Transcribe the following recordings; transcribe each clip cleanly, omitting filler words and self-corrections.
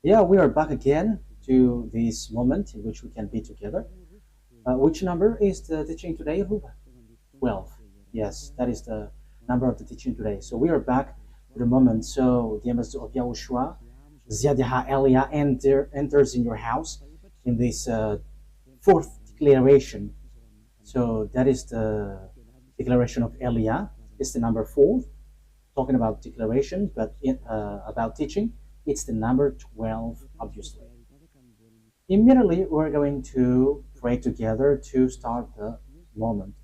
Yeah, we are back again to this moment in which we can be together. Which number is the teaching today, Ruba? 12. Yes, that is the number of the teaching today. So we are back to the moment. So the ambassador of YAHOSHUAH, Ziadiha Elia, enters in your house in this fourth declaration. So that is the declaration of Elia. It's the number 4, talking about declaration, but about teaching, it's the number 12, obviously. Immediately, we're going to pray together to start the moment.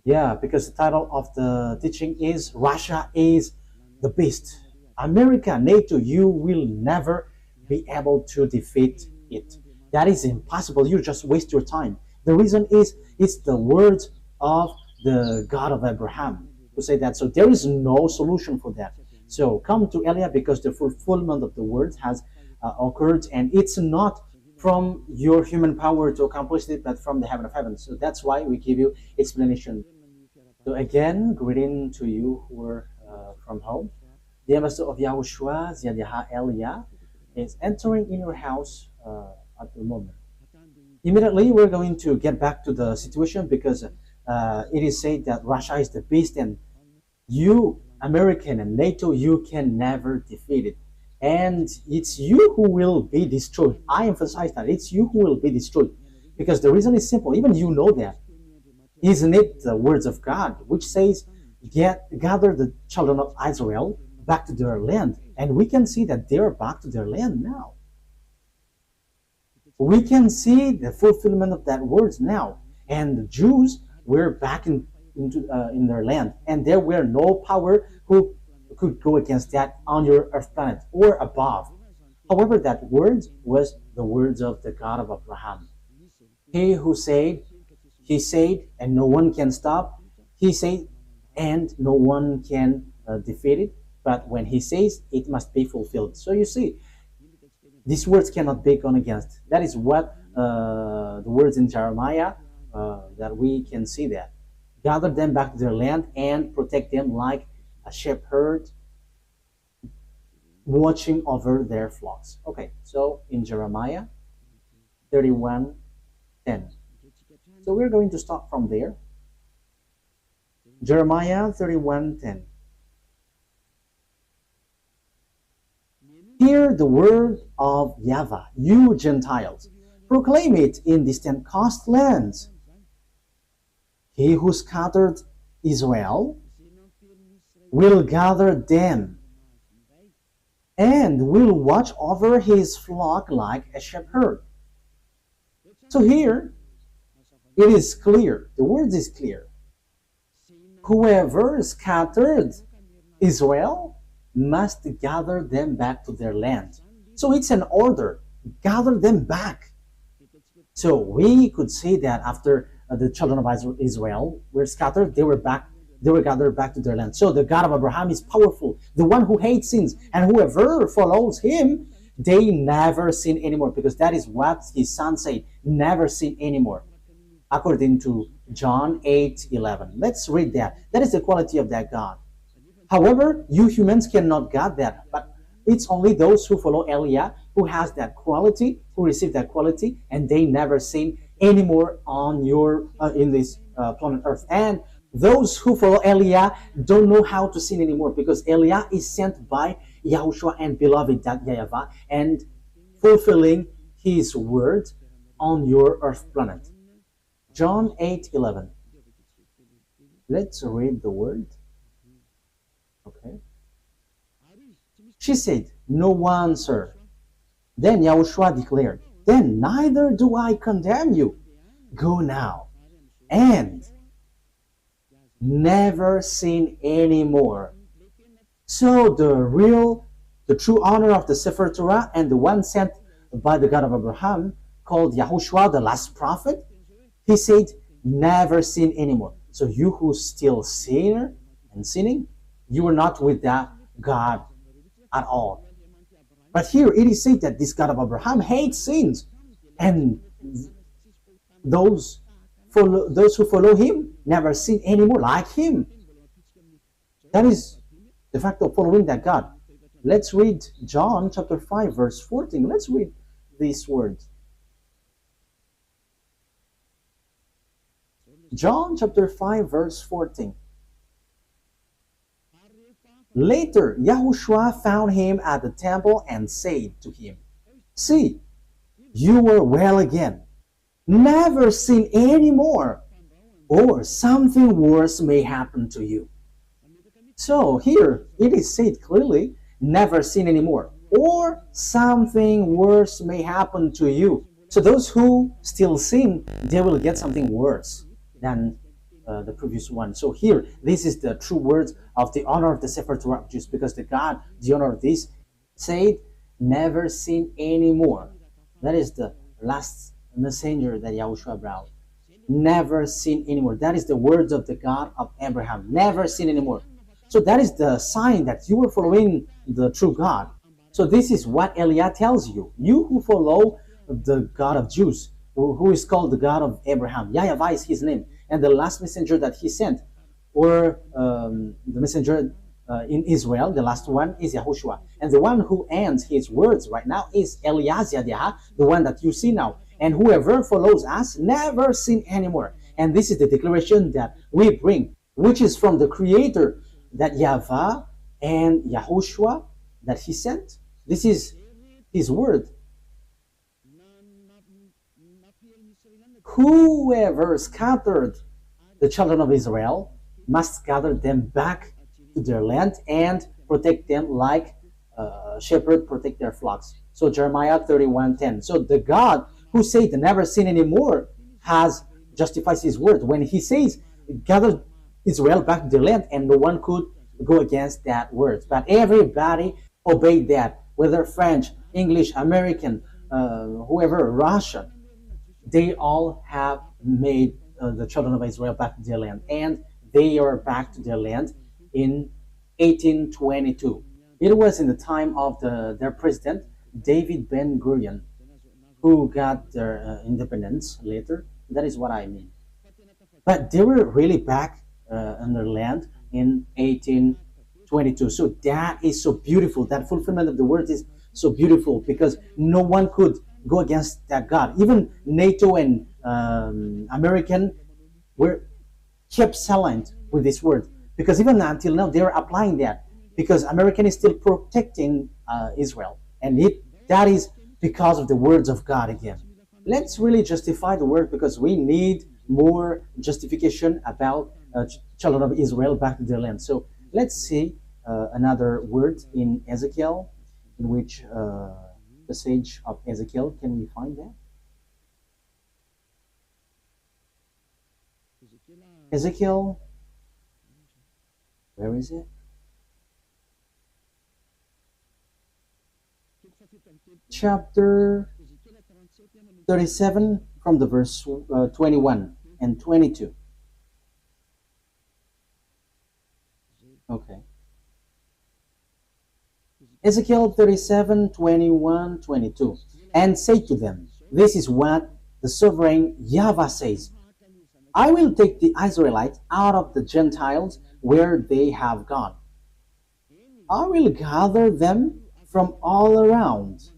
Yeah, because the title of the teaching is Russia is the beast. America, NATO, you will never be able to defeat it. That is impossible. You just waste your time. The reason is it's the words of the God of Abraham who say that. So there is no solution for that. So come to Elia because the fulfillment of the words has occurred, and it's not from your human power to accomplish it, but from the heaven of heaven. So that's why we give you explanation. So again, greeting to you who are from home. The ambassador of YAHOSHUAH, Ziadiha Elia, is entering in your house at the moment. Immediately, we're going to get back to the situation because it is said that Russia is the beast, and you, American and NATO, you can never defeat it. And it's you who will be destroyed. I emphasize that it's you who will be destroyed because the reason is simple. Even you know that. Isn't it the words of God which says, gather the children of Israel back to their land? And we can see that they're back to their land now. We can see the fulfillment of that words now. And the Jews were back in their land. And there were no power who could go against that on your earth planet or above. However, that word was the words of the God of Abraham. He who said, he said, and no one can stop. He said, and no one can defeat it. But when he says, it must be fulfilled. So you see, these words cannot be gone against. That is what the words in Jeremiah, that we can see that. Gather them back to their land and protect them like a shepherd watching over their flocks. Okay, so in Jeremiah 31:10. So we're going to start from there. Jeremiah 31:10. Hear the word of YAHVAH, you Gentiles. Proclaim it in distant coastlands. He who scattered Israel will gather them and will watch over his flock like a shepherd. So here, it is clear, the word is clear. Whoever scattered Israel must gather them back to their land. So it's an order, gather them back. So we could see that after the children of Israel were scattered, they were gathered back to their land. So the God of Abraham is powerful, the one who hates sins, and whoever follows him, they never sin anymore, because that is what his son said, never sin anymore, according to John 8:11. Let's read that. That is the quality of that God. However, you humans cannot get that, but it's only those who follow Elia who has that quality, who receive that quality, and they never sin anymore on your in this planet Earth. And those who follow Elia don't know how to sin anymore, because Elia is sent by YAHOSHUAH and beloved YAHVAH and fulfilling his word on your earth planet. John 8:11. Let's read the word. Okay. She said, no one, sir. Then YAHOSHUAH declared, then neither do I condemn you. Go now and never sin anymore. So the true honor of the Sefer Torah and the one sent by the God of Abraham, called YAHOSHUAH, the last prophet, he said, never sin anymore. So you who still sinner and sinning, you are not with that God at all. But here it is said that this God of Abraham hates sins, and those who follow him never sin anymore like him. That is the fact of following that God. Let's read John chapter 5 verse 14. Let's read these words. John chapter 5 verse 14. Later, YAHOSHUAH found him at the temple and said to him, "See, you are well again. Never sin any more, or something worse may happen to you." So here it is said clearly, never sin anymore, or something worse may happen to you. So those who still sin, they will get something worse than the previous one. So here, this is the true words of the honor of the Sefer Torah Jews, because the God, the honor of this, said, never sin anymore. That is the last messenger that YAHOSHUAH brought. Never sin anymore. That is the words of the God of Abraham. Never sin anymore. So that is the sign that you are following the true God. So this is what Eliah tells you. You who follow the God of Jews, who is called the God of Abraham. YAHVAH is his name. And the last messenger that he sent, or the messenger in Israel, the last one is YAHOSHUAH. And the one who ends his words right now is Eliezer, the one that you see now. And whoever follows us never sin anymore. And this is the declaration that we bring, which is from the Creator, that YAHVAH and YAHOSHUAH that he sent. This is his word. Whoever scattered the children of Israel must gather them back to their land and protect them like shepherds protect their flocks. So Jeremiah 31:10. So the God who said never sin anymore has justifies his word when he says gather Israel back to their land, and no one could go against that word. But everybody obeyed that, whether French, English, American, whoever, Russian. They all have made the children of Israel back to their land, and they are back to their land in 1822. It was in the time of their president, David Ben-Gurion, who got their independence later. That is what I mean. But they were really back on their land in 1822. So that is so beautiful. That fulfillment of the word is so beautiful, because no one could go against that God. Even NATO and American were kept silent with this word, because even until now they are applying that, because American is still protecting Israel, and that is because of the words of God again. Let's really justify the word, because we need more justification about children of Israel back to their land. So let's see another word in Ezekiel, in which passage of Ezekiel can we find that? Ezekiel, where is it? Chapter 37 from the verse 21 and 22. Okay. Ezekiel 37, 21, 22. And say to them, this is what the sovereign YAHVAH says. I will take the Israelites out of the Gentiles where they have gone. I will gather them from all around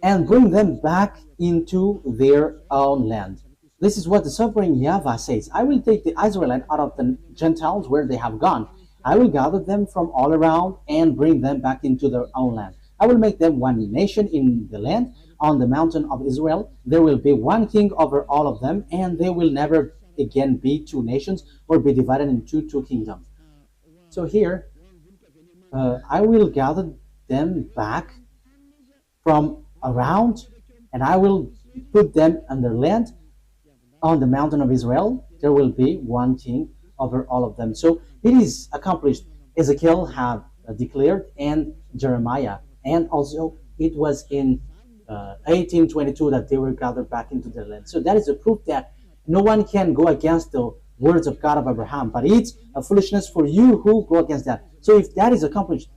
and bring them back into their own land. This is what the sovereign YAHVAH says. I will take the Israelites out of the Gentiles where they have gone. I will gather them from all around and bring them back into their own land. I will make them one nation in the land on the mountain of Israel. There will be one king over all of them, and they will never again be two nations or be divided into two kingdoms. So here, I will gather them back from around, and I will put them on their land on the mountain of Israel. There will be one king over all of them. So it is accomplished. Ezekiel have declared, and Jeremiah, and also it was in 1822 that they were gathered back into their land. So that is a proof that no one can go against the words of God of Abraham, but it's a foolishness for you who go against that. So if that is accomplished,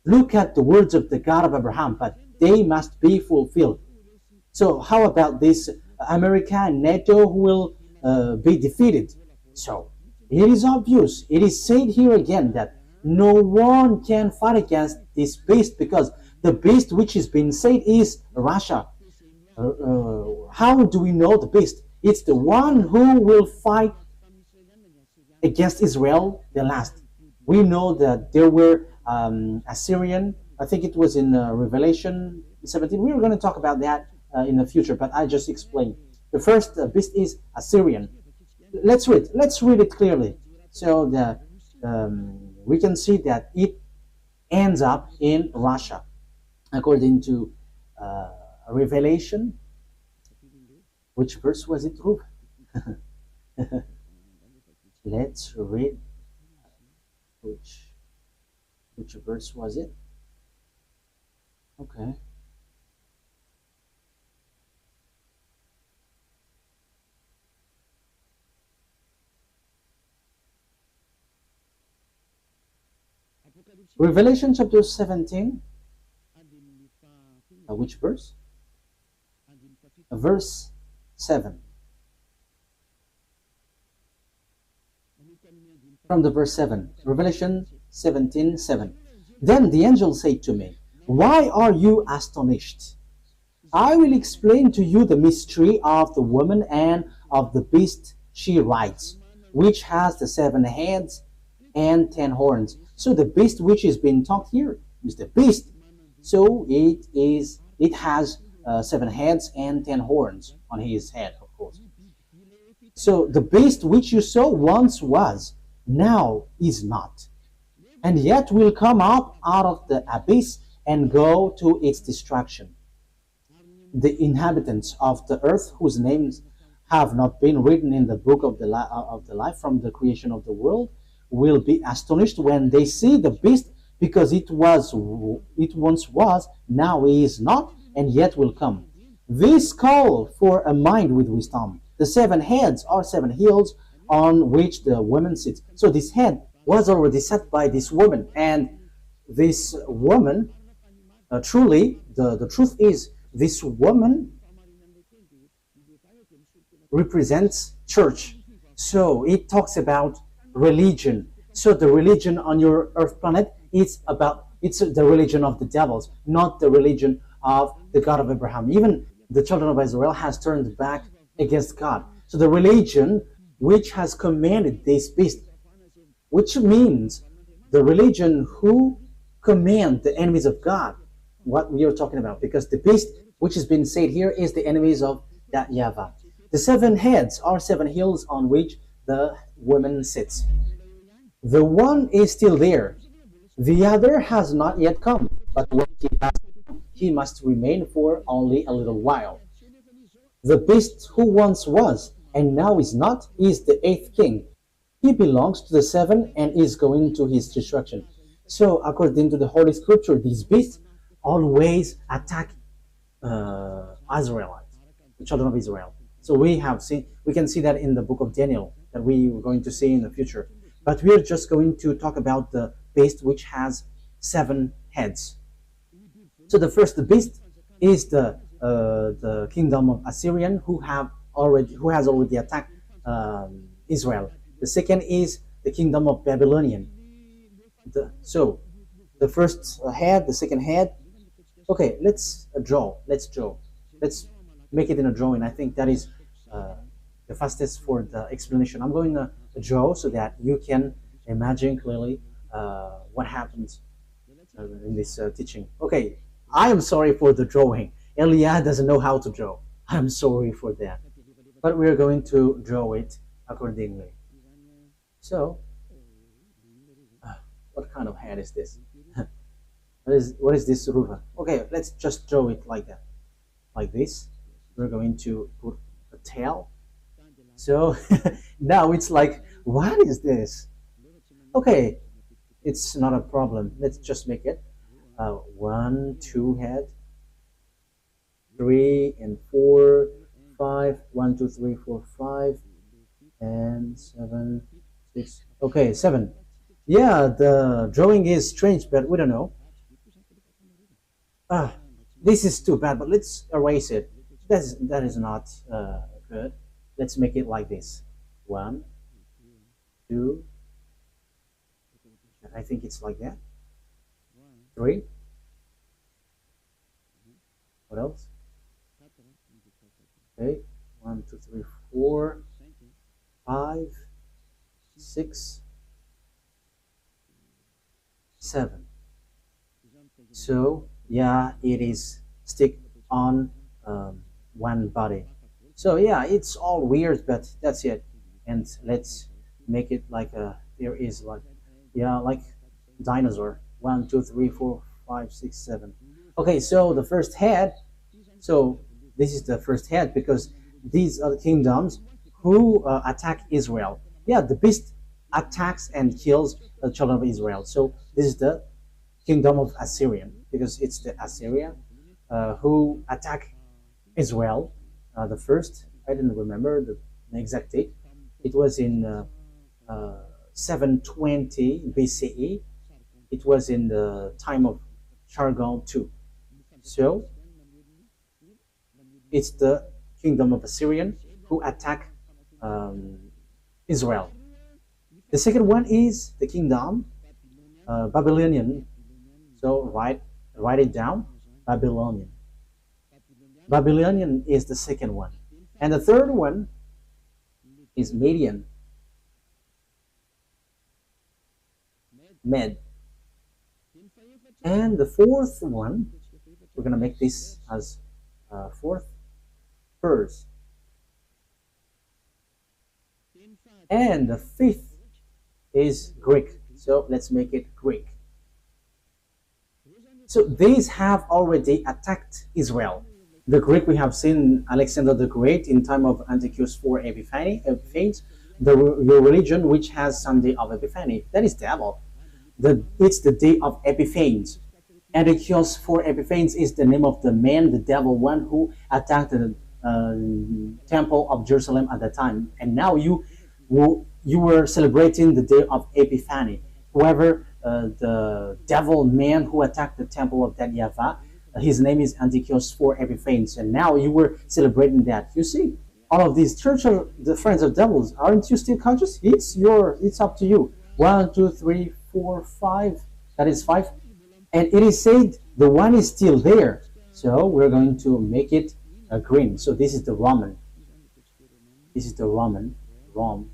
look at the words of the God of Abraham, but they must be fulfilled. So how about this America and NATO who will be defeated? So it is obvious. It is said here again that No one can fight against this beast because the beast which is being said is Russia. How do we know the beast? It's the one who will fight against Israel the last. We know that there were Assyrian. I think it was in Revelation 17. We were going to talk about that in the future, but I just explained. The first beast is Assyrian. Let's read. Let's read it clearly, so that we can see that it ends up in Russia, according to Revelation. Which verse was it, Ruth? Let's read. Which verse was it? Okay. Revelation chapter 17. Which verse? Verse 7. From the verse 7. Revelation 17:7. Then the angel said to me, "Why are you astonished? I will explain to you the mystery of the woman and of the beast she rides, which has the 7 heads and 10 horns." So the beast which is being talked here is the beast. So it has 7 heads and 10 horns on his head, of course. So the beast which you saw once was, now is not, and yet will come up out of the abyss and go to its destruction. The inhabitants of the earth, whose names have not been written in the book of the life from the creation of the world, will be astonished when they see the beast, because it once was, now is not, and yet will come. This call for a mind with wisdom. The 7 heads are 7 hills on which the woman sits. So this head was already set by this woman, and this woman, truly, the truth is, this woman represents church. So it talks about religion. So the religion on your earth planet, it's the religion of the devils, not the religion of the God of Abraham. Even the children of Israel has turned back against God. So the religion which has commanded this beast, which means the religion who command the enemies of God, what we are talking about, because the beast which has been said here is the enemies of that YAHVAH. The 7 heads are 7 hills on which the woman sits. The one is still there. The other has not yet come, but when he must remain for only a little while. The beast who once was and now is not is the 8th king. He belongs to the 7 and is going to his destruction. So according to the Holy Scripture, these beasts always attack Israelites, the children of Israel. So we can see that in the book of Daniel, that we are going to see in the future. But we are just going to talk about the beast which has 7 heads. So the first beast is the kingdom of Assyrian, who has already attacked Israel. The second is the kingdom of Babylonian. So the first head, the second head. Okay, let's draw. Let's make it in a drawing. I think that is the fastest for the explanation. I'm going to draw so that you can imagine clearly what happens in this teaching. Okay, I am sorry for the drawing. Elia doesn't know how to draw. I'm sorry for that. But we're going to draw it accordingly. So, what kind of head is this? What is this, Ruva? Okay, let's just draw it like that. Like this. We're going to put a tail. So, now it's like, what is this? Okay, it's not a problem. Let's just make it 1, 2 head, 3 and 4, 5, 1, 2, 3, 4, 5, and 7, 6. Okay, 7. Yeah, the drawing is strange, but we don't know. This is too bad, but let's erase it. That is not good. Let's make it like this. 1, 2, I think it's like that. 3. What else? Okay, 1, 2, 3, 4, 5, 6, 7. So yeah, it is stick on one body. So yeah, it's all weird, but that's it. And let's make it like there is like, yeah, like dinosaur. 1, 2, 3, 4, 5, 6, 7. Okay, so the first head. So this is the first head because these are the kingdoms who attack Israel. Yeah, the beast attacks and kills the children of Israel. So this is the kingdom of Assyrian because it's the Assyria who attack Israel. The first, I didn't remember the exact date. It was in 720 BCE. It was in the time of Sargon II. So it's the kingdom of Assyrian who attack Israel. The second one is the kingdom Babylonian. So write it down. Babylonian. Babylonian is the second one. And the third one is Median. Med. And the fourth one, we're going to make this as fourth, Pers. And the fifth is Greek. So let's make it Greek. So these have already attacked Israel. The Greek, we have seen Alexander the Great in time of Antiochus IV Epiphanes, your religion which has Sunday of Epiphany. That is devil. It's the day of Epiphanes. Antiochus IV Epiphanes is the name of the man, the devil one who attacked the temple of Jerusalem at the time. And now you were celebrating the day of Epiphany. Whoever the devil man who attacked the temple of that YAHVAH, his name is Antiochus IV Epiphanes, and now you were celebrating that. You see, all of these church are the friends of devils. Aren't you still conscious? It's up to you. 1, 2, 3, 4, 5. That is 5. And it is said the one is still there. So we're going to make it green. So this is the Roman. This is the Roman. Rome.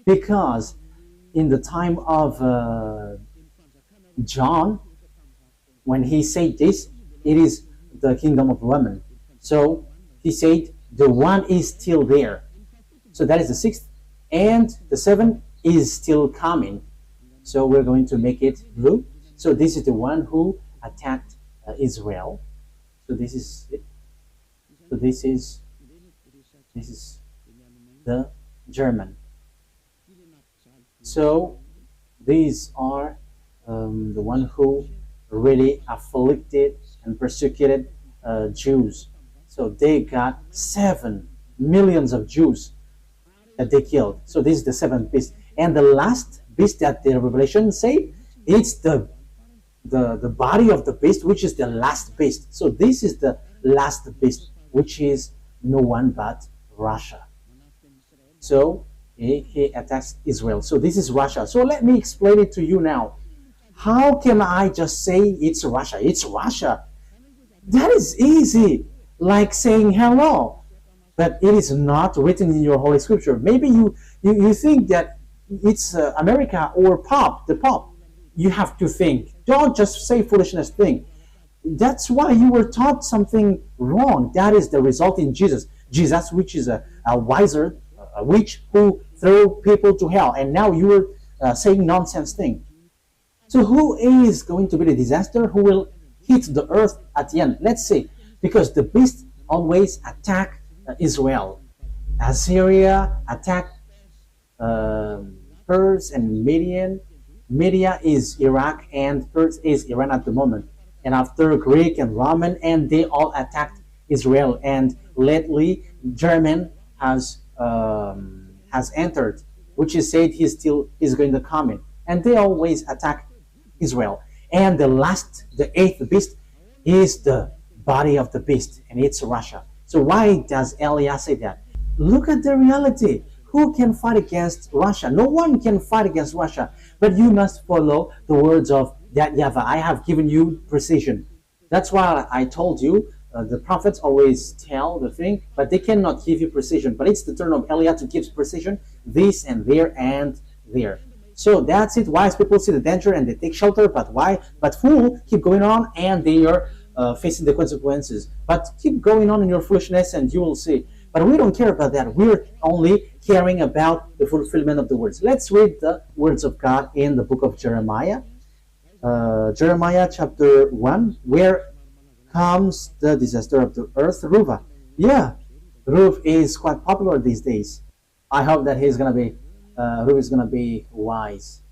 Because in the time of John, when he said this, it is the kingdom of Roman. So he said the one is still there. So that is the 6th. And the 7th is still coming. So we're going to make it blue. So this is the one who attacked Israel. So this is it. So this is the German. So these are the one who really afflicted and persecuted Jews. So they got 7 millions of Jews that they killed. So this is the 7th beast. And the last beast that the Revelation say, it's the body of the beast, which is the last beast. So this is the last beast, which is no one but Russia. So he attacks Israel. So this is Russia. So let me explain it to you now. How can I just say it's Russia? It's Russia. That is easy, like saying hello. But it is not written in your Holy Scripture. Maybe you think that it's America or the Pope. You have to think. Don't just say foolishness thing. That's why you were taught something wrong. That is the result in Jesus. Jesus, which is a witch who threw people to hell. And now you were saying nonsense thing. So who is going to be the disaster? Who will hit the earth at the end? Let's see. Because the beast always attack Israel. Assyria attacked Pers and Median. Media is Iraq and Pers is Iran at the moment. And after Greek and Roman, and they all attacked Israel. And lately, German has entered, which is said he's going to come in. And they always attack Israel. And the 8th beast is the body of the beast, and it's Russia. So why does Elias say that? Look at the reality. Who can fight against Russia? No one can fight against Russia. But you must follow the words of that YAHVAH. I have given you precision. That's why I told you the prophets always tell the thing, but they cannot give you precision. But it's the turn of Eliah to give precision, this and there and there. So that's it. Wise people see the danger and they take shelter, but why? But fool keep going on and they are facing the consequences. But keep going on in your foolishness and you will see. But we don't care about that. We're only caring about the fulfillment of the words. Let's read the words of God in the book of Jeremiah. Jeremiah chapter 1, where comes the disaster of the earth, Ruva. Yeah, Ruv is quite popular these days. I hope that Ruv is gonna be wise.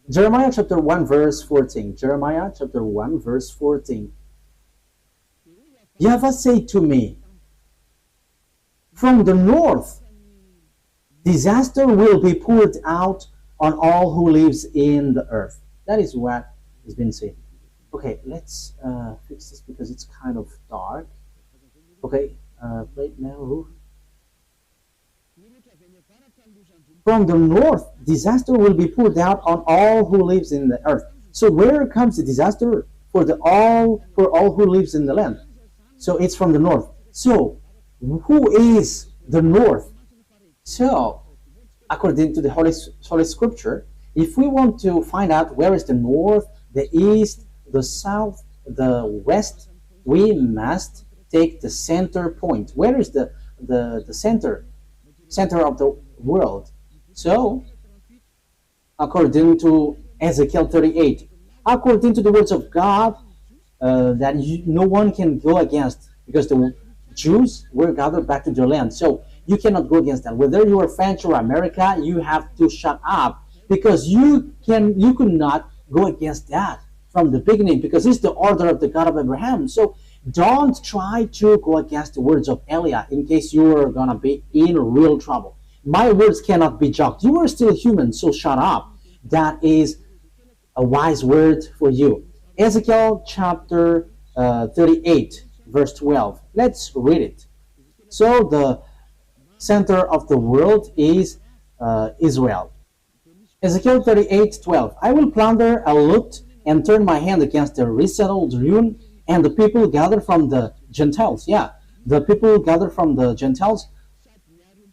Jeremiah chapter 1 verse 14. Jeremiah chapter 1 verse 14. YAHVAH said to me, from the north, disaster will be poured out on all who lives in the earth. That is what has been said. Okay, let's fix this because it's kind of dark. Okay, right now. From the north, disaster will be poured out on all who lives in the earth. So where comes the disaster for all who lives in the land? So it's from the north. So who is the north? So according to the Holy Scripture, if we want to find out where is the north, the east, the south, the west, we must take the center point. Where is the center of the world? So according to Ezekiel 38, according to the words of God, that no one can go against, because the Jews were gathered back to their land. So you cannot go against that. Whether you are French or America, you have to shut up, because you could not go against that from the beginning, because it's the order of the God of Abraham. So don't try to go against the words of Eliah in case you are gonna be in real trouble. My words cannot be joked. You are still human, so shut up. That is a wise word for you. Ezekiel chapter 38 verse 12. Let's read it. So the center of the world is Israel. Ezekiel 38:12. I will plunder and loot and turn my hand against the resettled ruin and the people gathered from the Gentiles. Yeah, the people gathered from the Gentiles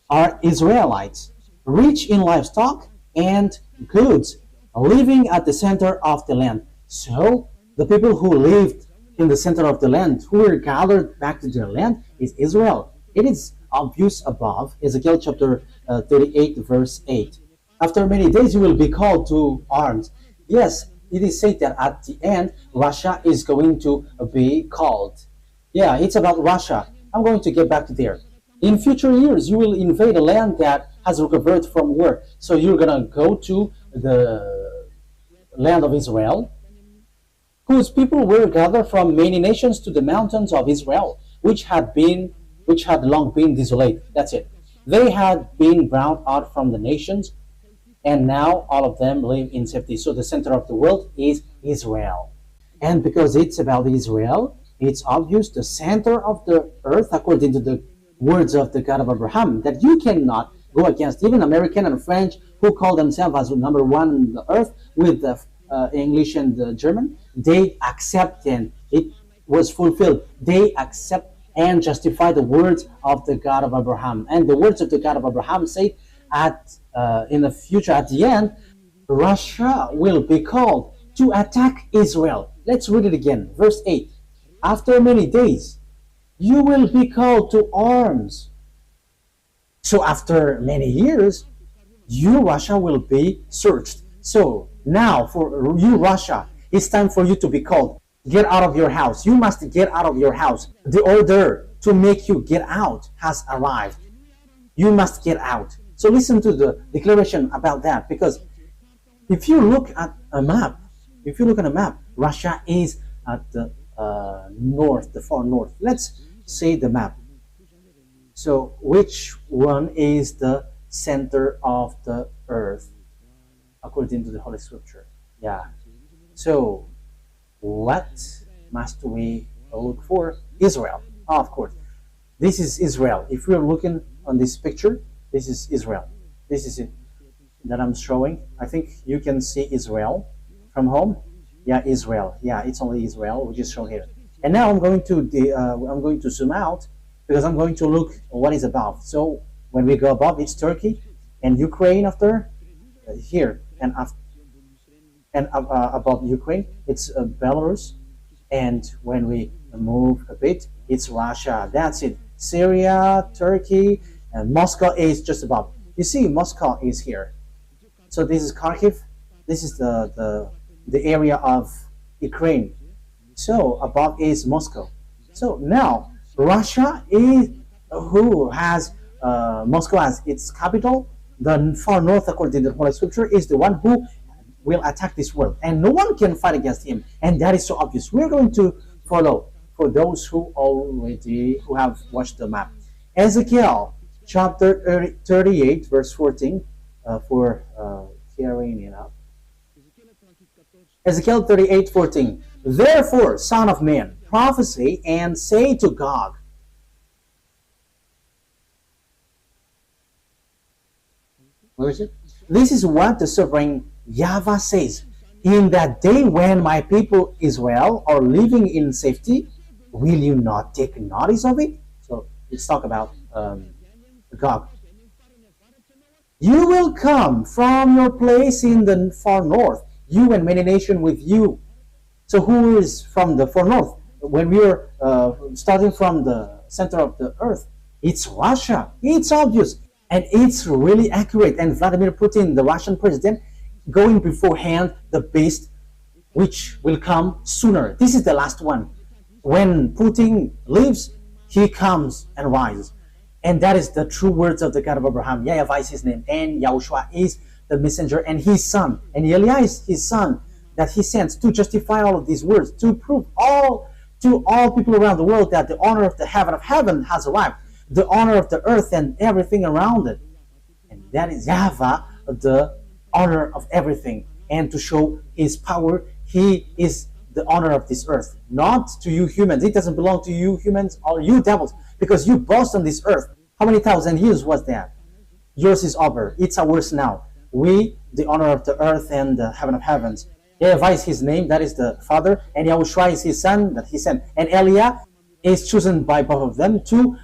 are Israelites, rich in livestock and goods, living at the center of the land. So the people who lived in the center of the land, who were gathered back to their land, is Israel. It is obvious above, Ezekiel chapter 38 verse 8. After many days you will be called to arms. Yes, it is said that at the end Russia is going to be called. Yeah, it's about Russia. I'm going to get back to there. In future years you will invade a land that has recovered from war. So you're gonna go to the land of Israel, whose people were gathered from many nations to the mountains of Israel, which had long been desolate. That's it. They had been brought out from the nations, and now all of them live in safety. So the center of the world is Israel. And because it's about Israel, it's obvious the center of the earth, according to the words of the God of Abraham, that you cannot go against. Even American and French, who call themselves as number one on the earth with the English and the German, they accept, and it was fulfilled. They accept and justify the words of the God of Abraham. And the words of the God of Abraham say in the future, at the end, Russia will be called to attack Israel. Let's read it again. Verse 8. After many days, you will be called to arms. So after many years, you, Russia, will be searched. So now for you, Russia, it's time for you to be called. Get out of your house. You must get out of your house. The order to make you get out has arrived. You must get out. So listen to the declaration about that, because if you look at a map, Russia is at the north, the far north. Let's say the map. So which one is the center of the earth according to the Holy Scripture? Yeah. So what must we look for? Israel, of course. This is Israel. If you're looking on this picture, this is Israel. This is it that I'm showing. I think you can see Israel from home. Yeah, Israel. Yeah, it's only Israel, which is shown here. And now I'm going to zoom out because I'm going to look what is above. So when we go above, it's Turkey and Ukraine after here, and above Ukraine, it's Belarus. And when we move a bit, it's Russia. That's it. Syria, Turkey, and Moscow is just above. You see, Moscow is here. So this is Kharkiv. This is the area of Ukraine. So above is Moscow. So now Russia is who has Moscow as its capital. The far north, according to the Holy Scripture, is the one who will attack this world, and no one can fight against him. And that is so obvious. We're going to follow for those who have watched the map. Ezekiel chapter 38, verse 14, for carrying it up. Ezekiel 38:14. Therefore, son of man, prophesy and say to Gog. Where is it? This is what the sovereign YAHVAH says. In that day when my people Israel are living in safety, will you not take notice of it? So let's talk about Gog. You will come from your place in the far north, you and many nations with you. So who is from the far north? When we are starting from the center of the earth, it's Russia. It's obvious. And it's really accurate. And Vladimir Putin, the Russian president, going beforehand the beast which will come sooner. This is the last one. When Putin leaves, he comes and rises. And that is the true words of the God of Abraham. YAHVAH is his name, and YAHOSHUAH is the messenger and his son. And Eliah is his son that he sends to justify all of these words, to prove to all people around the world that the honor of the heaven of heaven has arrived. The honor of the earth and everything around it. And that is YAHVAH, the honor of everything. And to show his power, he is the honor of this earth. Not to you humans. It doesn't belong to you humans or you devils. Because you boast on this earth. How many thousand years was that? Yours is over. It's ours now. We, the honor of the earth and the heaven of heavens. YAHVAH is his name, that is the Father. And YAHOSHUAH is his son, that he sent. And Eliah is chosen by both of them to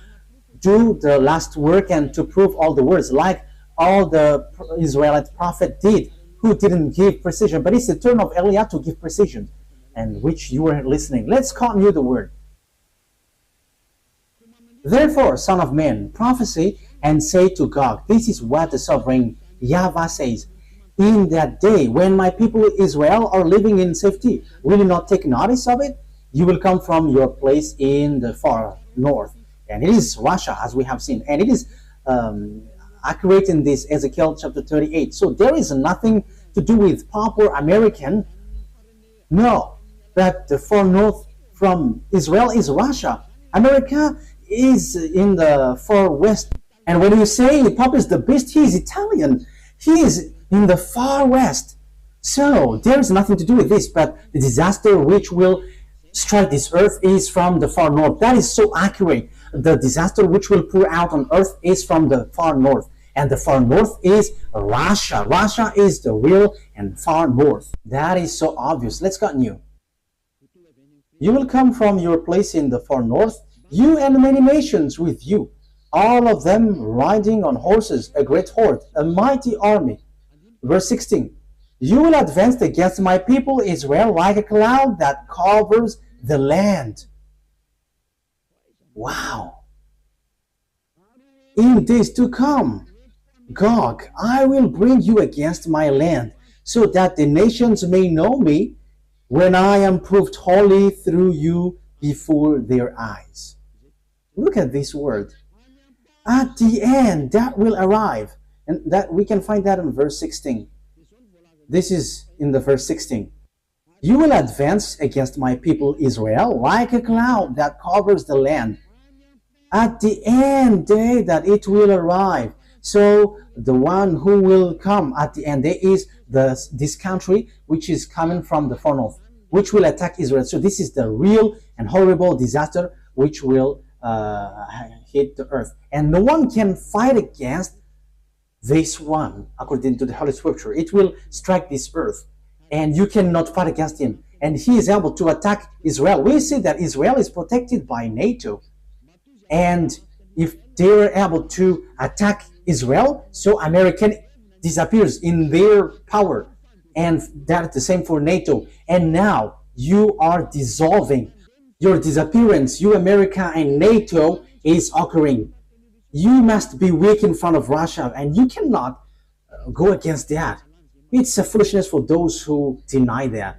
do the last work and to prove all the words, like all the Israelite prophet did, who didn't give precision. But it's the turn of Eliah to give precision, and which you were listening. Let's continue the word. Therefore, son of man, prophesy and say to Gog. This is what the sovereign YAHVAH says. In that day, when my people Israel are living in safety, will you not take notice of it? You will come from your place in the far north. And it is Russia, as we have seen. And it is accurate in this Ezekiel chapter 38. So there is nothing to do with proper American. No, but the far north from Israel is Russia. America is in the far west. And when you say Papa is the beast, he is Italian. He is in the far west. So there is nothing to do with this. But the disaster which will strike this earth is from the far north. That is so accurate. The disaster which will pour out on earth is from the far north. And the far north is Russia. Russia is the real and far north. That is so obvious. Let's continue. You will come from your place in the far north, you and many nations with you, all of them riding on horses, a great horde, a mighty army. Verse 16. You will advance against my people Israel like a cloud that covers the land. Wow. In days to come, Gog, I will bring you against my land, so that the nations may know me when I am proved holy through you before their eyes. Look at this word. At the end, that will arrive. And that we can find that in verse 16. This is in the verse 16. You will advance against my people Israel like a cloud that covers the land. At the end day that it will arrive. So the one who will come at the end day is this country which is coming from the far north, which will attack Israel. So this is the real and horrible disaster which will hit the earth. And no one can fight against this one, according to the Holy Scripture. It will strike this earth, and you cannot fight against him. And he is able to attack Israel. We see that Israel is protected by NATO. And if they are able to attack Israel, so America disappears in their power. And that's the same for NATO. And now you are dissolving. Your disappearance, you America and NATO, is occurring. You must be weak in front of Russia, and you cannot go against that. It's a foolishness for those who deny that.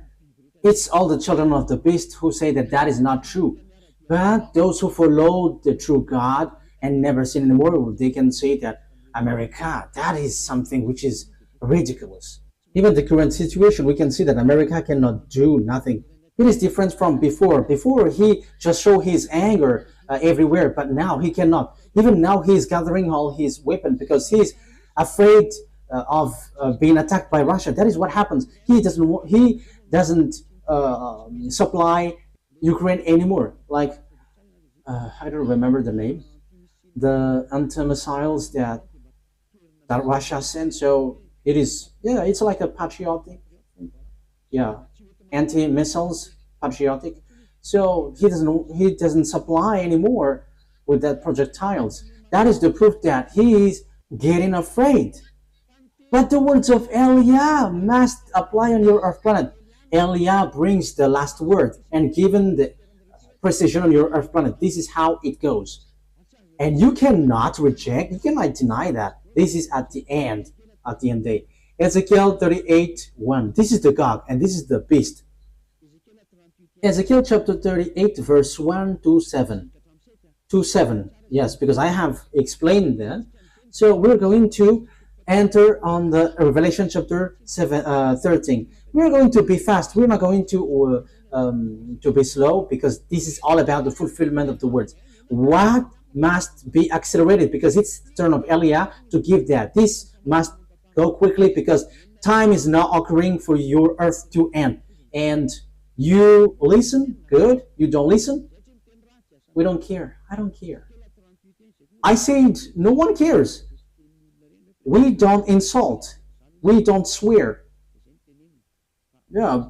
It's all the children of the beast who say that that is not true. But those who follow the true God and never sin anymore, they can say that America, that is something which is ridiculous. Even the current situation, we can see that America cannot do nothing. It is different from before. Before, he just showed his anger everywhere, but now he cannot. Even now, he is gathering all his weapons because he is afraid of being attacked by Russia. That is what happens. He doesn't supply Ukraine anymore. Like I don't remember the name. The anti-missiles that Russia sent. So it is, yeah, it's like a patriotic, yeah, anti-missiles, patriotic. So he doesn't supply anymore with that projectiles. That is the proof that he is getting afraid. But the words of YAH must apply on your earth planet. YAH brings the last word, and given the precision on your earth planet, this is how it goes. And you cannot reject, you cannot deny that. This is at the end day. Ezekiel 38:1. This is the Gog, and this is the beast. Ezekiel chapter 38, verse 1 to 7. To 7. Yes, because I have explained that. So we're going to enter on the Revelation chapter 13. We're going to be fast. We're not going to be slow, because this is all about the fulfillment of the words. What must be accelerated, because it's the turn of YAH to give that. This must go quickly, because time is now occurring for your earth to end. And you listen, good. You don't listen, we don't care. I don't care. I said no one cares. We don't insult. We don't swear. Yeah,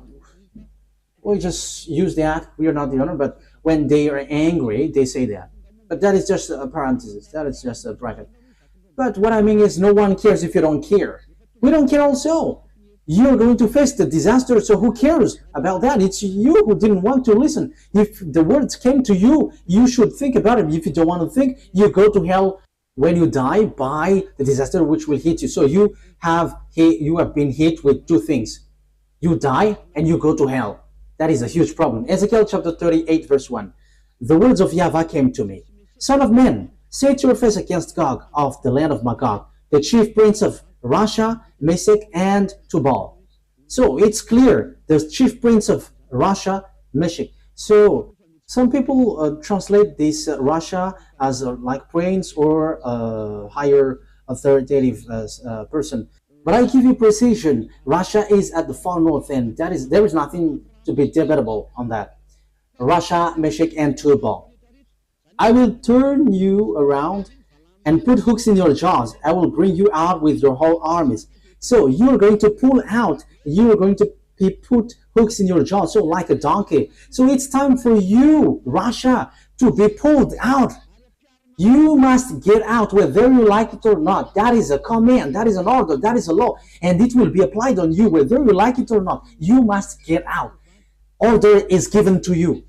we just use that. We are not the owner, but when they are angry, they say that. But that is just a parenthesis. That is just a bracket. But what I mean is, no one cares if you don't care. We don't care also. You're going to face the disaster, so who cares about that? It's you who didn't want to listen. If the words came to you, you should think about it. If you don't want to think, you go to hell when you die by the disaster which will hit you. So you have been hit with two things. You die and you go to hell. That is a huge problem. Ezekiel chapter 38, verse 1. The words of YAHVAH came to me. Son of man, set your face against Gog of the land of Magog, the chief prince of Russia, Meshech, and Tubal. So it's clear, the chief prince of Russia, Meshech. So some people translate this Russia as like prince or higher authoritative person. But I give you precision. Russia is at the far north end. There is nothing to be debatable on that. Russia, Meshech, and Tubal. I will turn you around and put hooks in your jaws. I will bring you out with your whole armies. So you're going to pull out. You are going to put hooks in your jaws, so like a donkey. So it's time for you, Russia, to be pulled out. You must get out whether you like it or not. That is a command. That is an order. That is a law. And it will be applied on you whether you like it or not. You must get out. Order is given to you.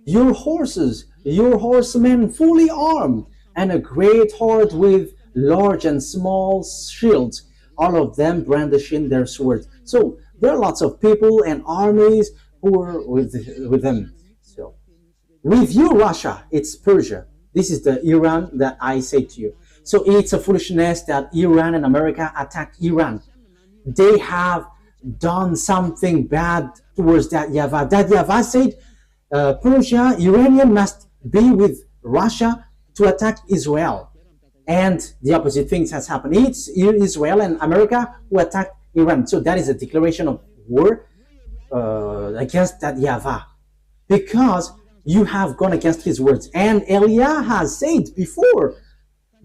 Your horses, your horsemen fully armed, and a great horde with large and small shields, all of them brandishing their swords. So there are lots of people and armies who are with them. So with you, Russia, it's Persia. This is the Iran that I say to you. So it's a foolishness that Iran and America attacked Iran. They have done something bad towards that YAHVAH. That YAHVAH said Persia, Iranian must be with Russia to attack Israel. And the opposite things has happened. It's Israel and America who attacked Iran. So that is a declaration of war against that YAHVAH. Because You have gone against his words. And Elia has said before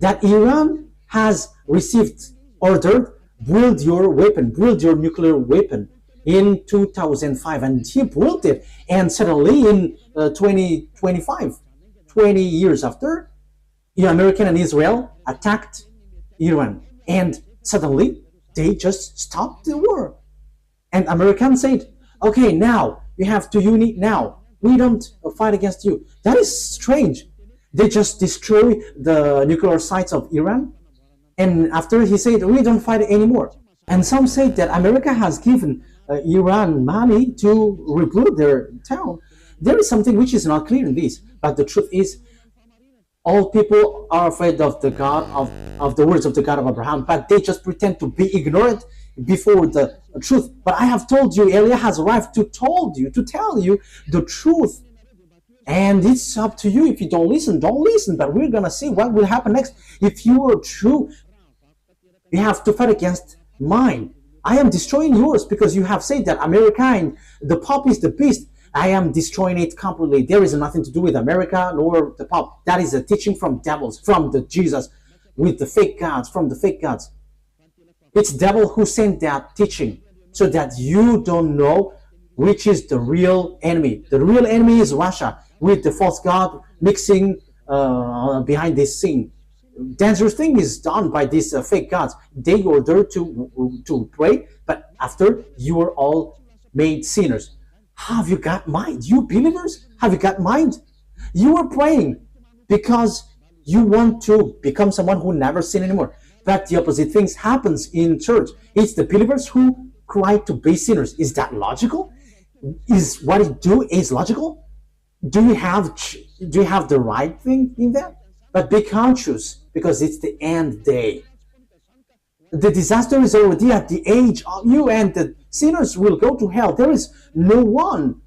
that Iran has received order, build your weapon, build your nuclear weapon in 2005, and he built it. And suddenly in 2025, 20 years after, America and Israel attacked Iran, and suddenly they just stopped the war. And Americans said, okay, now we have to unite now. We don't fight against you. That is strange. They just destroy the nuclear sites of Iran. And after he said, we don't fight anymore. And some say that America has given Iran money to rebuild their town. There is something which is not clear in this. But the truth is, all people are afraid of the God of the words of the God of Abraham, but they just pretend to be ignorant before the truth. But I have told you, Elia has arrived to tell you the truth. And it's up to you. If you don't listen, don't listen. But we're gonna see what will happen next. If you are true, you have to fight against mine. I am destroying yours because you have said that America and the Pope is the beast. I am destroying it completely. There is nothing to do with America nor the Pope. That is a teaching from devils, from the Jesus, with the fake gods, from the fake gods. It's devil who sent that teaching so that you don't know which is the real enemy. The real enemy is Russia, with the false god mixing behind this scene. Dangerous thing is done by these fake gods. They order to pray, but after you are all made sinners. Have you got mind? You believers, have you got mind? You are praying because you want to become someone who never sin anymore. But the opposite things happens in church. It's the believers who cry to be sinners. Is that logical? Is what you do is logical? Do you have the right thing in that? But be conscious, because it's the end day. The disaster is already at the age of you, and the sinners will go to hell. There is no one.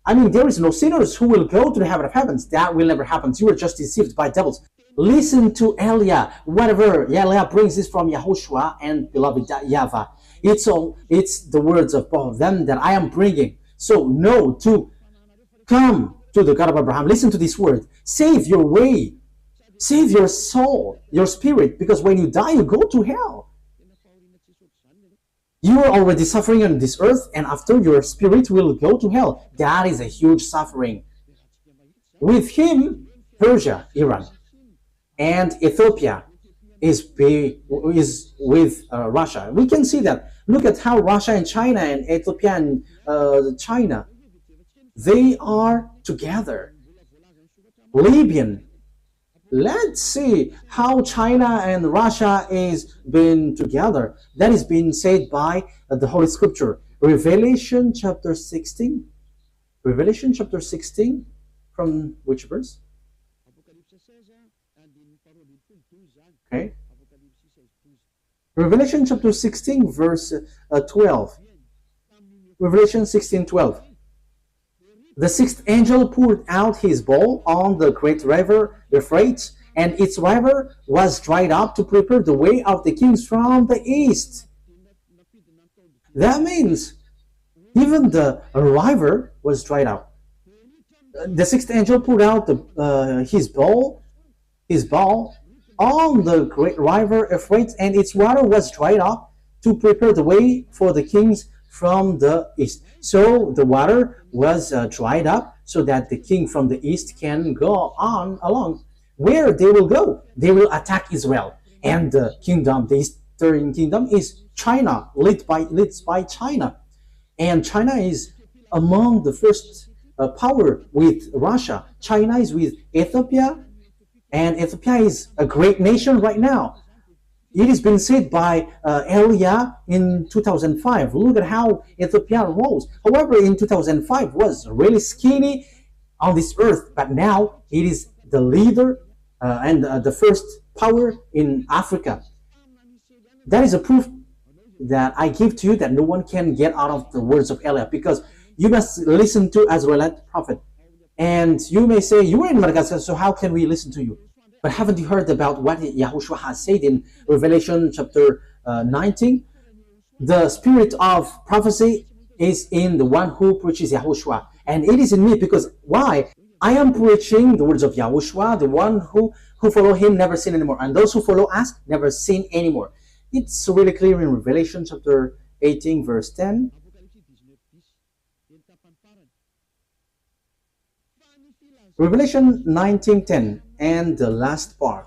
There is no sinners who will go to the heaven of heavens. That will never happen. You are just deceived by devils. Listen to Elia. Whatever Elia brings is from YAHOSHUAH and beloved YAHVAH. It's the words of both of them that I am bringing. So know to come to the God of Abraham. Listen to this word. Save your way. Save your soul, your spirit, because when you die, you go to hell. You are already suffering on this earth, and after your spirit will go to hell. That is a huge suffering. With him, Persia, Iran, and Ethiopia is with Russia. We can see that. Look at how Russia and China and Ethiopia and China, they are together. Libyan. Let's see how China and Russia is being together. That is being said by the Holy Scripture. Revelation chapter 16. Revelation chapter 16, from which verse? Okay. Revelation chapter 16, verse 12. Revelation 16:12. The sixth angel poured out his bowl on the great river Euphrates, and its river was dried up to prepare the way of the kings from the east. That means even the river was dried up. The sixth angel poured out his bowl on the great river Euphrates, and its water was dried up to prepare the way for the kings from the east. So the water was dried up so that the king from the east can go on along. Where they will go? They will attack Israel. And the kingdom, the eastern kingdom, is China, led by China. And China is among the first power with Russia. China is with Ethiopia, and Ethiopia is a great nation right now. It has been said by Elia in 2005. Look at how Ethiopia rose. However, in 2005 was really skinny on this earth, but now it is the leader and the first power in Africa. That is a proof that I give to you that no one can get out of the words of Elia, because you must listen to Israelite prophet. And you may say, you are in Madagascar, so how can we listen to you? But haven't you heard about what YAHOSHUAH has said in Revelation chapter 19? The spirit of prophecy is in the one who preaches YAHOSHUAH. And it is in me, because why? I am preaching the words of YAHOSHUAH, the one who follow him never sin anymore, and those who follow us never sin anymore. It's really clear in Revelation chapter 18, verse 10. Revelation 19:10, and the last part.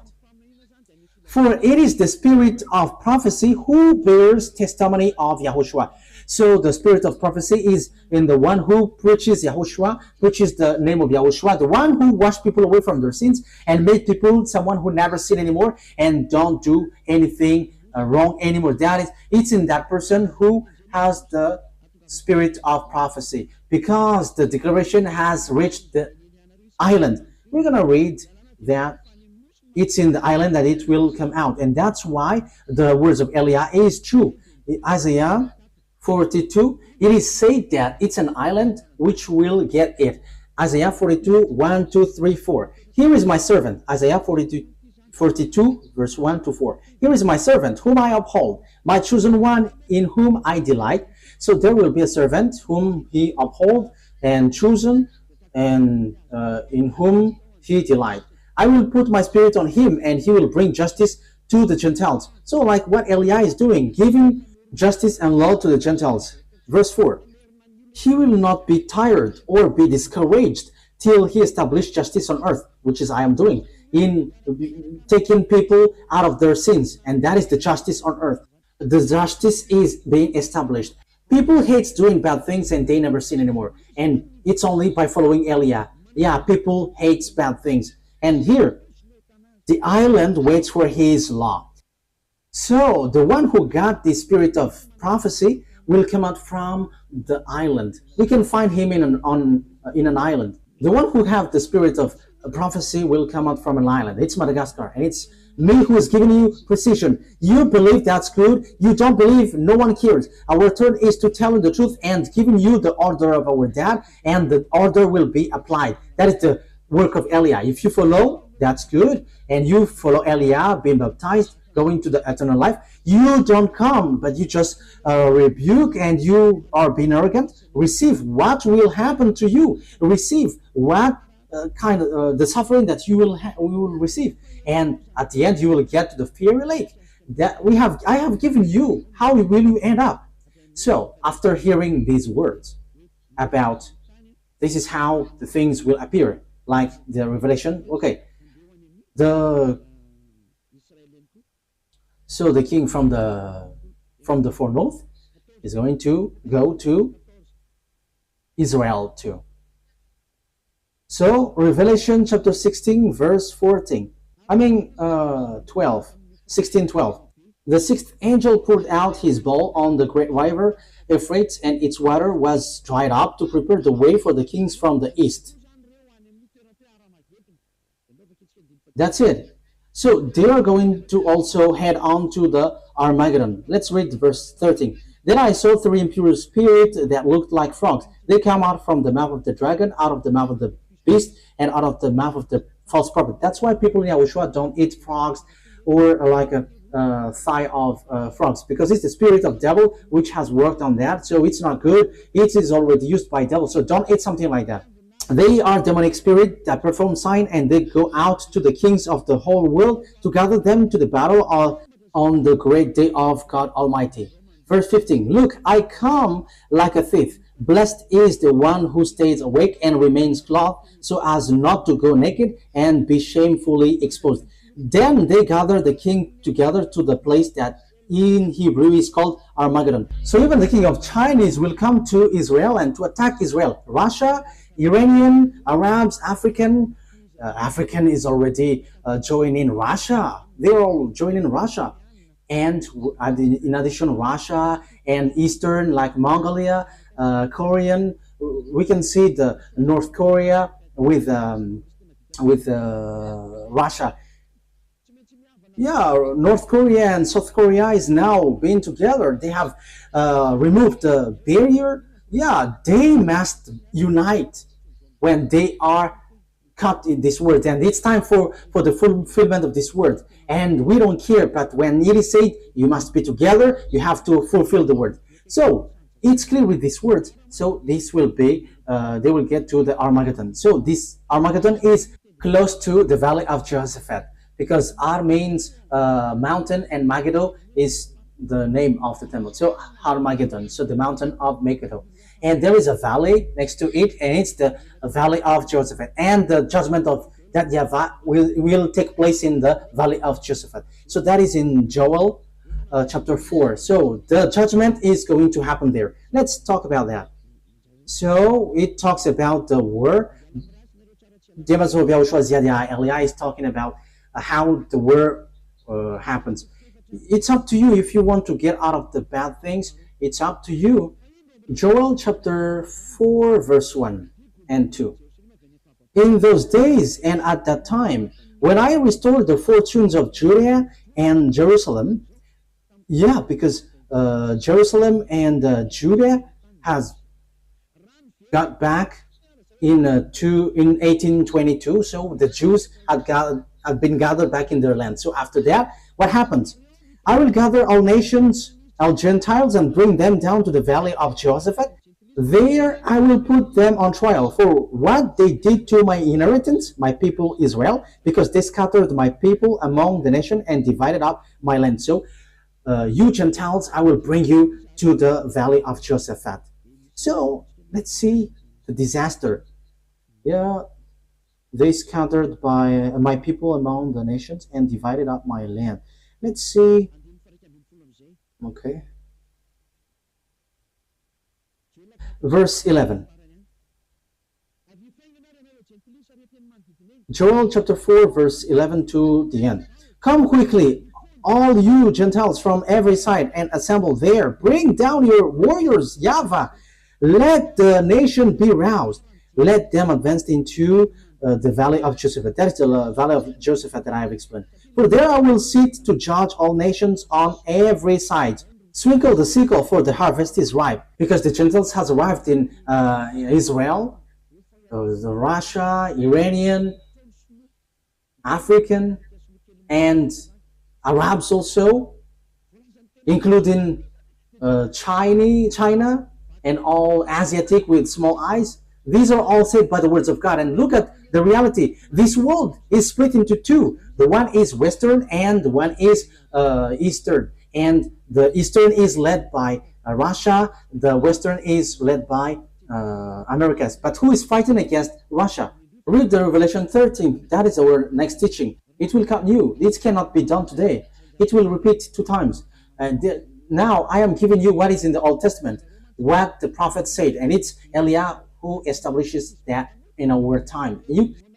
For it is the spirit of prophecy who bears testimony of YAHOSHUAH. So the spirit of prophecy is in the one who preaches YAHOSHUAH, preaches the name of YAHOSHUAH, the one who washed people away from their sins and made people someone who never sin anymore and don't do anything wrong anymore. It's in that person who has the spirit of prophecy, because the declaration has reached the island. We're going to read that it's in the island that it will come out, and that's why the words of Eliah is true. In Isaiah 42, it is said that it's an island which will get it. Isaiah 42, 1, 2, 3, 4. Here is my servant. Isaiah 42, verse 1 to 4. Here is my servant whom I uphold, my chosen one in whom I delight. So there will be a servant whom he uphold and chosen, and in whom he delight. I will put my spirit on him, and he will bring justice to the Gentiles. So like what Eliah is doing, giving justice and law to the Gentiles. Verse 4. He will not be tired or be discouraged till he establish justice on earth, which is I am doing, in taking people out of their sins. And that is the justice on earth. The justice is being established. People hate doing bad things and they never sin anymore. And it's only by following Eliah. Yeah, people hate bad things. And here, the island waits for his law. So the one who got the spirit of prophecy will come out from the island. We can find him in an island. The one who have the spirit of prophecy will come out from an island. It's Madagascar, and it's me who is giving you precision. You believe that's good. You don't believe, no one cares. Our turn is to tell you the truth and giving you the order of our dad, and the order will be applied. That is the work of Eliah. If you follow, that's good, and you follow Eliah, being baptized, going to the eternal life. You don't come, but you just rebuke, and you are being arrogant. Receive what will happen to you. Receive what kind of the suffering that you will receive, and at the end you will get to the fiery lake. I have given you. How will you end up? So after hearing these words about this is how the things will appear, like the revelation. Okay, so the king from the far north is going to go to Israel too. So Revelation chapter 16 verse 14. 12. 16:12. The sixth angel poured out his bowl on the great river Euphrates, and its water was dried up to prepare the way for the kings from the east. That's it. So they are going to also head on to the Armageddon. Let's read verse 13. Then I saw three impure spirits that looked like frogs. They come out from the mouth of the dragon, out of the mouth of the beast, and out of the mouth of the false prophet. That's why people in YAHOSHUAH don't eat frogs or like a thigh of frogs, because it's the spirit of devil which has worked on that. So it's not good. It is already used by devil. So don't eat something like that. They are demonic spirit that perform sign, and they go out to the kings of the whole world to gather them to the battle on the great day of God Almighty. Verse 15. Look, I come like a thief. Blessed is the one who stays awake and remains clothed, so as not to go naked and be shamefully exposed. Then they gather the king together to the place that in Hebrew is called Armageddon. So even the king of Chinese will come to Israel and to attack Israel. Russia, Iranian, Arabs, African is already joining Russia. They're all joining Russia. And in addition, Russia and Eastern, like Mongolia, Korean, we can see the North Korea with Russia. Yeah, North Korea and South Korea is now being together. They have removed the barrier. Yeah, they must unite when they are cut in this word, and it's time for the fulfillment of this word. And we don't care, but when it is said you must be together, you have to fulfill the word. So it's clear with these words. So this will be, they will get to the Armageddon. So this Armageddon is close to the valley of Jehoshaphat, because Ar means mountain, and Megiddo is the name of the temple. So Armageddon, so the mountain of Megiddo. And there is a valley next to it, and it's the valley of Jehoshaphat. And the judgment of that YAHVAH will take place in the valley of Jehoshaphat. So that is in Joel chapter 4. So the judgment is going to happen there. Let's talk about that. So it talks about the war. YAHOSHUAH is talking about how the war happens. It's up to you if you want to get out of the bad things. It's up to you. Joel chapter 4 verse 1 and 2. In those days and at that time, when I restored the fortunes of Judah and Jerusalem, yeah, because Jerusalem and Judah has got back in 1822. So the Jews had been gathered back in their land. So after that, what happens? I will gather all nations, all Gentiles, and bring them down to the valley of Jehoshaphat. There I will put them on trial for what they did to my inheritance, my people Israel, because they scattered my people among the nation and divided up my land. So you Gentiles, I will bring you to the valley of Jehoshaphat. So let's see the disaster. Yeah, they scattered by my people among the nations and divided up my land. Let's see. Okay. Verse 11. Joel chapter 4 verse 11 to the end. Come quickly, all you Gentiles from every side, and assemble there. Bring down your warriors, YAHVAH. Let the nation be roused. Let them advance into the valley of Jehoshaphat. That is the valley of Jehoshaphat that I have explained. For there I will sit to judge all nations on every side. Sprinkle the sickle, for the harvest is ripe. Because the Gentiles has arrived in Israel, Russia, Iranian, African, and Arabs also, including China, and all Asiatic with small eyes. These are all saved by the words of God. And look at the reality. This world is split into two. The one is Western and the one is Eastern. And the Eastern is led by Russia. The Western is led by Americas. But who is fighting against Russia? Read the Revelation 13. That is our next teaching. It will come new. It cannot be done today. It will repeat 2 times. And now I am giving you what is in the Old Testament, what the prophet said. And it's Eliah who establishes that in our time.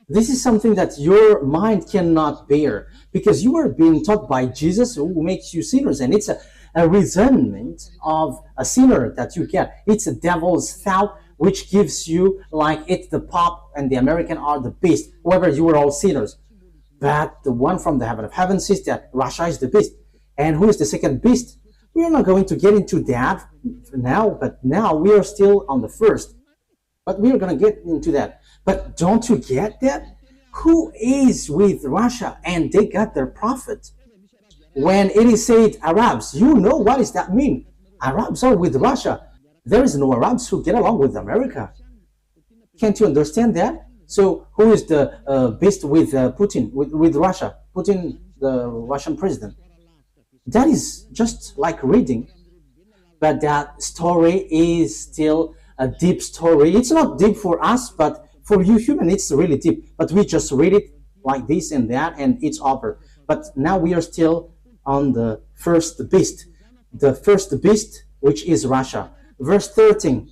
This is something that your mind cannot bear, because you are being taught by Jesus, who makes you sinners, and it's a resentment of a sinner that you get. It's a devil's thought which gives you like it's the Pope and the American are the beast. However, you are all sinners. But the one from the heaven of heaven says that Russia is the beast. And who is the second beast? We are not going to get into that now, but now we are still on the first. But we are going to get into that. But don't you get that? Who is with Russia? And they got their prophet. When it is said Arabs, you know what does that mean? Arabs are with Russia. There is no Arabs who get along with America. Can't you understand that? So who is the beast with Putin, with Russia? Putin, the Russian president. That is just like reading. But that story is still a deep story. It's not deep for us, but for you human, it's really deep. But we just read it like this and that, and it's over. But now we are still on the first beast. The first beast, which is Russia. Verse 13.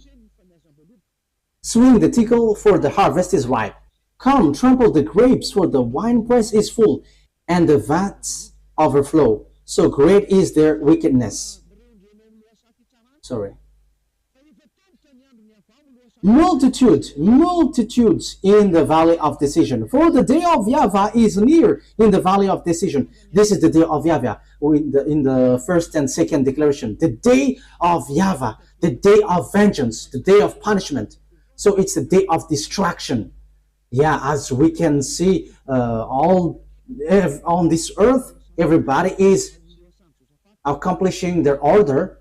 Swing the tickle, for the harvest is ripe. Come, trample the grapes, for the winepress is full, and the vats overflow. So great is their wickedness. Sorry. Multitudes in the valley of decision. For the day of YAHVAH is near in the valley of decision. This is the day of YAHVAH in the first and second declaration. The day of YAHVAH, the day of vengeance, the day of punishment. So it's the day of destruction. Yeah, as we can see, all on this earth, everybody is accomplishing their order.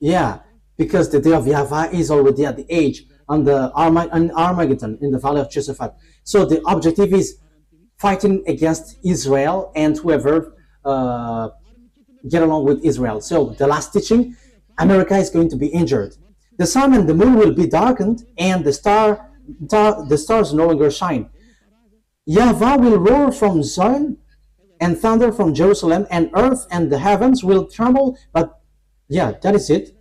Yeah, because the day of YAHVAH is already at the age on the Armageddon in the valley of Josaphat. So the objective is fighting against Israel and whoever get along with Israel. So the last teaching, America is going to be injured. The sun and the moon will be darkened, and the stars no longer shine. YAHVAH will roar from Zion and thunder from Jerusalem, and earth and the heavens will tremble. But yeah, that is it.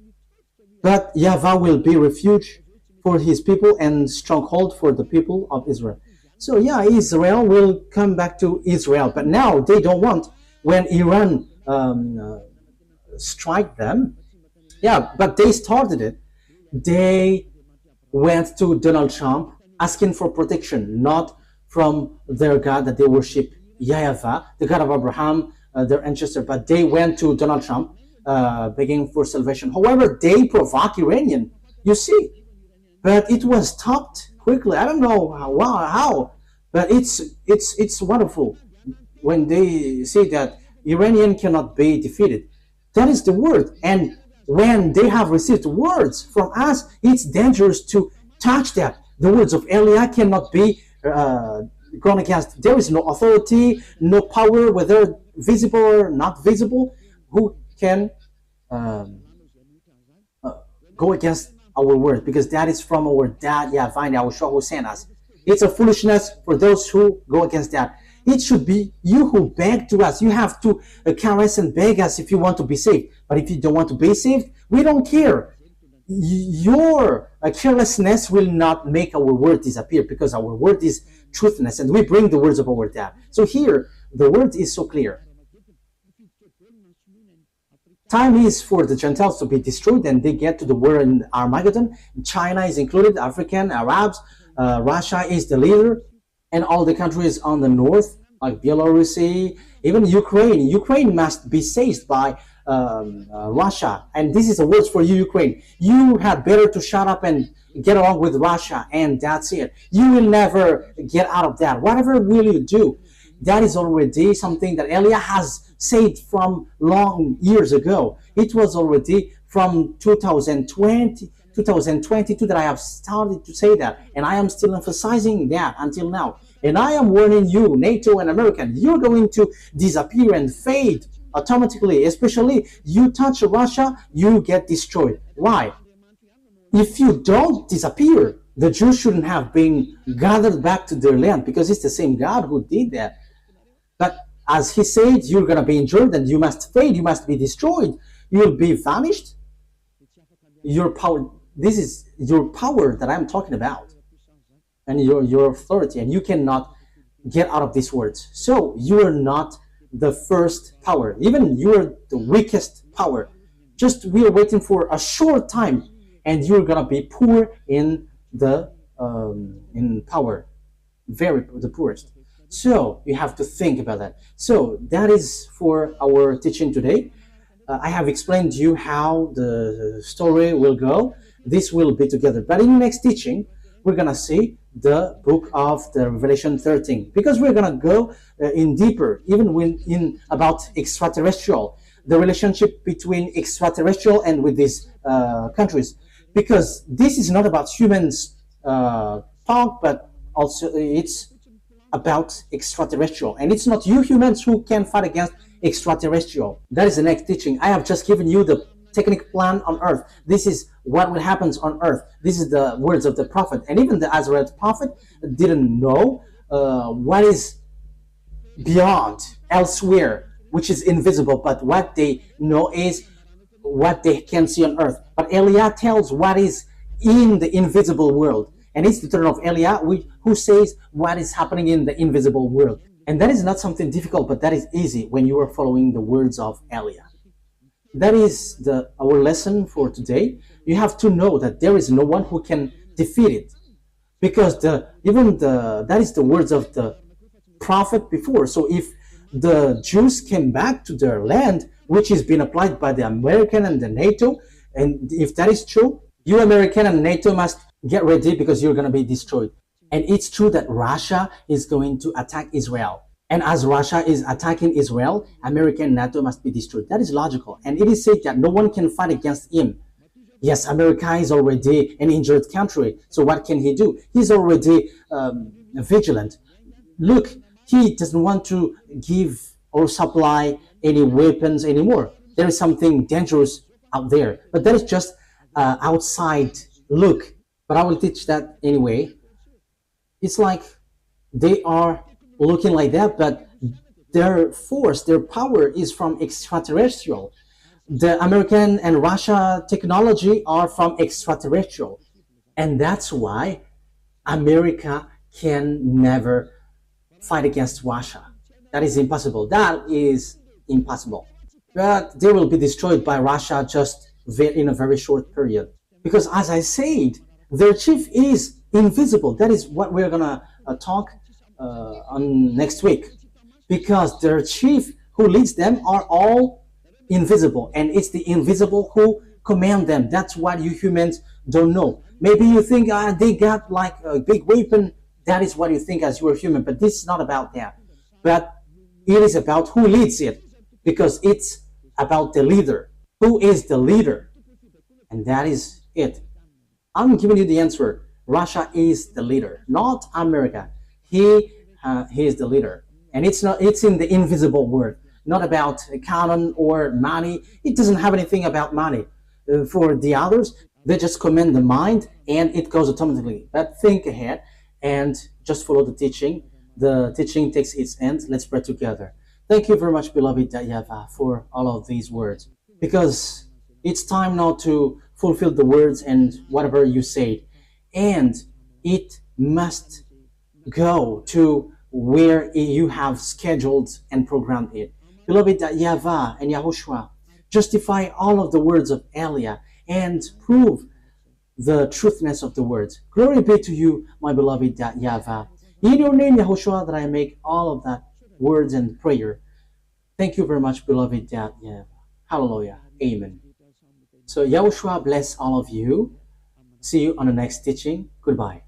But YAHVAH will be refuge for his people and stronghold for the people of Israel. So yeah, Israel will come back to Israel, but now they don't want when Iran strike them. Yeah, but they started it. They went to Donald Trump asking for protection, not from their God that they worship, YAHVAH, the God of Abraham, their ancestor, but they went to Donald Trump begging for salvation. However, they provoke Iranian, you see, but it was stopped quickly. I don't know how, but it's wonderful when they say that Iranian cannot be defeated. That is the word, and when they have received words from us, it's dangerous to touch that. The words of Eliah cannot be gone against. There is no authority, no power, whether visible or not visible, who can go against our word, because that is from our dad, YAHVAH, YAHOSHUAH, who sent us. It's a foolishness for those who go against that. It should be you who beg to us. You have to caress and beg us if you want to be saved. But if you don't want to be saved, we don't care. Your carelessness will not make our word disappear, because our word is truthness, and we bring the words of our dad. So here, the word is so clear. Time is for the Gentiles to be destroyed, and they get to the war in Armageddon. China is included, African, Arabs, Russia is the leader, and all the countries on the north, like Belarus, even Ukraine. Ukraine must be seized by Russia. And this is the words for you, Ukraine. You had better to shut up and get along with Russia, and that's it. You will never get out of that. Whatever will you do? That is already something that Eliah has said from long years ago. It was already from 2022 that I have started to say that, and I am still emphasizing that until now. And I am warning you, NATO and American, you're going to disappear and fade automatically. Especially you touch Russia, you get destroyed. Why? If you don't disappear, the Jews shouldn't have been gathered back to their land, because it's the same God who did that. But as he said, you're going to be injured and you must fade, you must be destroyed, you will be vanished. Your power, this is your power that I'm talking about, and your authority, and you cannot get out of these words. So you are not the first power, even you are the weakest power. Just we are waiting for a short time, and you're gonna be poor in the in power, the poorest. So you have to think about that. So that is for our teaching today. I have explained to you how the story will go. This will be together. But in the next teaching, we're going to see the book of the Revelation 13. Because we're going to go in deeper, even in about extraterrestrial, the relationship between extraterrestrial and with these countries. Because this is not about humans talk, but also it's about extraterrestrial, and it's not you humans who can fight against extraterrestrial. That is the next teaching. I have just given you the technical plan on earth. This is what will happen on earth. This is the words of the prophet, and even the Azraelite prophet didn't know what is beyond, elsewhere, which is invisible, but what they know is what they can see on earth. But Eliah tells what is in the invisible world. And it's the turn of Eliah who says what is happening in the invisible world. And that is not something difficult, but that is easy when you are following the words of Eliah. That is our lesson for today. You have to know that there is no one who can defeat it. Because that is the words of the prophet before. So if the Jews came back to their land, which is being applied by the American and the NATO, and if that is true, you American and NATO must get ready, because you're going to be destroyed. And it's true that Russia is going to attack Israel. And as Russia is attacking Israel, America and NATO must be destroyed. That is logical. And it is said that no one can fight against him. Yes, America is already an injured country. So what can he do? He's already vigilant. Look, he doesn't want to give or supply any weapons anymore. There is something dangerous out there, but that is just outside look. But I will teach that anyway. It's like they are looking like that, but their force, their power is from extraterrestrial. The American and Russia technology are from extraterrestrial. And that's why America can never fight against Russia. That is impossible. That is impossible. But they will be destroyed by Russia just in a very short period. Because as I said, their chief is invisible. That is what we're gonna talk on next week. Because their chief who leads them are all invisible, and it's the invisible who command them. That's what you humans don't know. Maybe you think they got like a big weapon. That is what you think as you are human, but this is not about that. But it is about who leads it, because it's about the leader. Who is the leader? And that is it. I'm giving you the answer. Russia is the leader, not America. He is the leader, and it's not. It's in the invisible world, not about canon or money. It doesn't have anything about money. For the others, they just command the mind, and it goes automatically. But think ahead and just follow the teaching. The teaching takes its end. Let's pray together. Thank you very much, beloved YAHVAH, for all of these words, because it's time now to fulfill the words and whatever you said, and it must go to where you have scheduled and programmed it. Beloved YAHVAH and YAHOSHUAH, justify all of the words of Elia and prove the truthness of the words. Glory be to you, my beloved YAHVAH. In your name, YAHOSHUAH, that I make all of that words and prayer. Thank you very much, beloved YAHVAH. Hallelujah. Amen. So YAHOSHUAH bless all of you. See you on the next teaching. Goodbye.